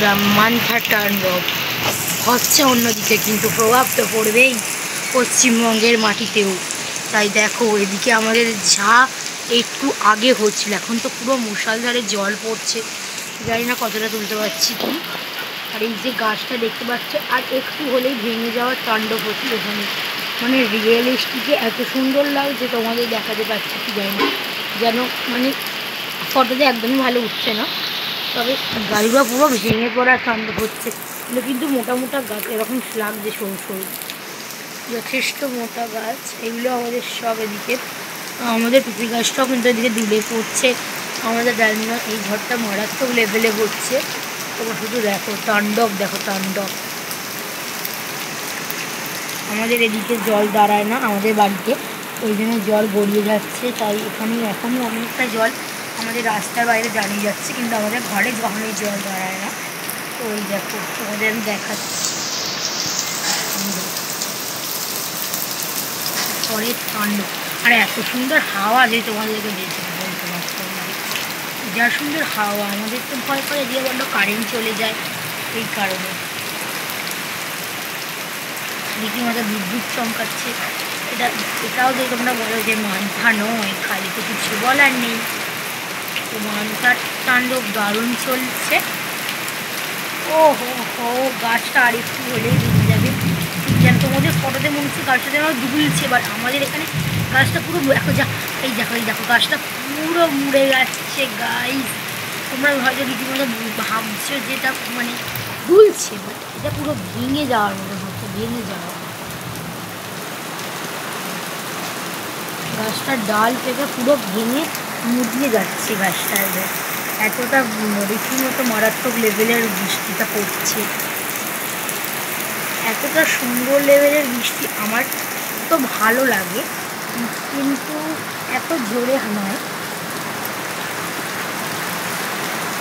বন্ধুরা, মান্থা টার্নঅফ হচ্ছে অন্যদিকে, কিন্তু প্রভাব তো পড়বেই পশ্চিমবঙ্গের মাটিতেও। তাই দেখো এদিকে আমাদের যা একটু আগে হচ্ছিল, এখন তো পুরো মুষলধারে জল পড়ছে। জানি না কতটা তুলতে পারছি কি। আর এই যে গাছটা দেখতে পাচ্ছ, আর একটু হলেই ভেঙে যাওয়ার তাণ্ডব হচ্ছে এখানে। মানে রিয়েলিস্টিকে এত সুন্দর লাগছে, তোমাদের দেখাতে পারছি কি জানি না, যেন মানে ফটোতে একদমই ভালো উঠছে না। তবে গাছগুলো পুরো ভেঙে পড়ার তাণ্ডব হচ্ছে। কিন্তু মোটা মোটা গাছ এরকম লাগছে, সরু সরু যথেষ্ট মোটা গাছ এগুলো আমাদের সব। এদিকে আমাদের পিপি গাছটাও কিন্তু এদিকে দুলে পড়ছে। আমাদের ডালমিনা এই ঘরটা মারাত্মক লেভেলে পড়ছে। তোমরা শুধু দেখো তাণ্ডব, দেখো তাণ্ডব। আমাদের এদিকে জল দাঁড়ায় না আমাদের বাড়িতে, ওই জন্য জল গড়িয়ে যাচ্ছে। তাই এখানে এখনও অনেকটা জল আমাদের রাস্তার বাইরে দাঁড়িয়ে যাচ্ছে, কিন্তু আমাদের ঘরে কখনোই জল দাঁড়ায় না। তো ওই দেখো তোমাদের আমি দেখাচ্ছি পরের তাণ্ডব। আর এত সুন্দর হাওয়া যে তোমাদেরকে বলতে পারতাম না, যা সুন্দর হাওয়া। আমাদের তো ভয় করে দিয়ে বললো কারেন্ট চলে যায়, এই কারণে রীতিমতো বিদ্যুৎ চমকাচ্ছে। এটাও যে তোমরা বলো যে মান্থা নয়, খালি তো কিছু বলার নেই। তো মান্থার তাণ্ডব দারুণ চলছে। ও হো, গাছটা আর একটু হলেই ডুবে যাবে। যেন তোমাদের ফটোতে মনে হচ্ছে গাছটা যেন ডুবলছে, বাট আমাদের এখানে গাছটা পুরো দেখো, যা এই দেখো, এই দেখো গাছটা পুরো মুড়ে যাচ্ছে গাইস। তোমরা হয়তো রীতিমতো ভাবছো যেটা মানে দুলছে, বাট এটা পুরো ভেঙে যাওয়ার মতো হচ্ছে, ভেঙে যাওয়া। গাছটার ডাল থেকে পুরো ভেঙে মুড়িয়ে যাচ্ছে গাছটার। এতটা রীতিমতো মারাত্মক লেভেলের বৃষ্টিটা পড়ছে, এতটা সুন্দর লেভেলের বৃষ্টি। আমার তো ভালো লাগে, কিন্তু এত জোরে নয়।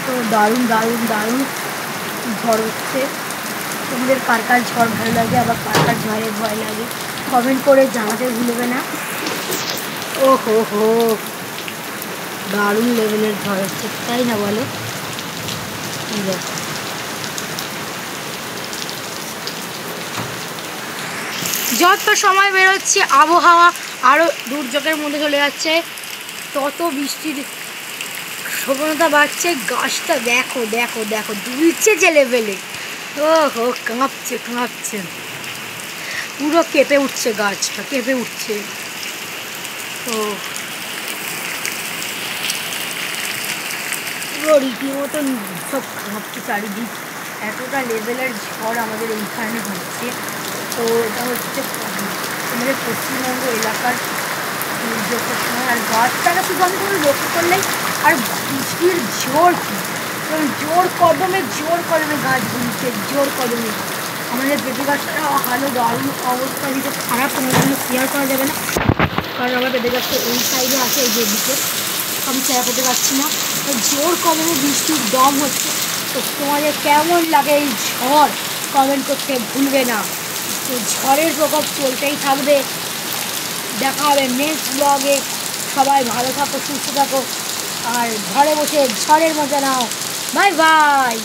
তো দারুণ দারুণ দারুণ ঝড় হচ্ছে। তোমাদের কার কার ঝড় ভালো লাগে, আবার কার কার ঝড়ে ভয় লাগে, কমেন্ট করে জানাতে ভুলবে না। ও হো হো, দারুণ লেভেলের ঝড় হচ্ছে, তাই না বলো? যত সময় বেরোচ্ছে আবহাওয়া আরও দুর্যোগের মধ্যে চলে যাচ্ছে, তত বৃষ্টির সঘনতা বাড়ছে। গাছটা দেখো দেখো দেখো দুলছে যে লেভেলে, ও হো কাঁপছে কাঁপছে, পুরো কেঁপে উঠছে, গাছটা কেঁপে উঠছে। তো পুরো রীতিমতন সব কাঁপছে চারিদিক, এতটা লেভেলের ঝড় আমাদের এইখানে হচ্ছে। তো এটা হচ্ছে আমাদের পশ্চিমবঙ্গ এলাকার দুর্যোগের সময়। আর গাছটাকে শুধু আমি কোনো লক্ষ্য করলেই আর বৃষ্টির জোর কি, জোর কদমে গাছগুলিকে জোর কদমে। আমাদের পেঁপে গাছটা ভালো দারুণ অবস্থা, দিকে খারাপ, কোনো জন্য শেয়ার করা যাবে না, কারণ আমার পেঁপে গাছটা এই সাইডে আছে, এই যে দিকে আমি শেয়ার করতে পারছি না। তো জোর কদমে বৃষ্টির দম হচ্ছে। তো তোমাদের কেমন লাগে এই ঝড় কমেন্ট করতে ভুলবে না। তো ঝড়ের প্রকোপ চলতেই থাকবে। দেখা হবে নেক্সট ব্লগে। সবাই ভালো থাকো, সুস্থ থাকো, আর ঘরে বসে ঝড়ের মজা নাও। Bye bye.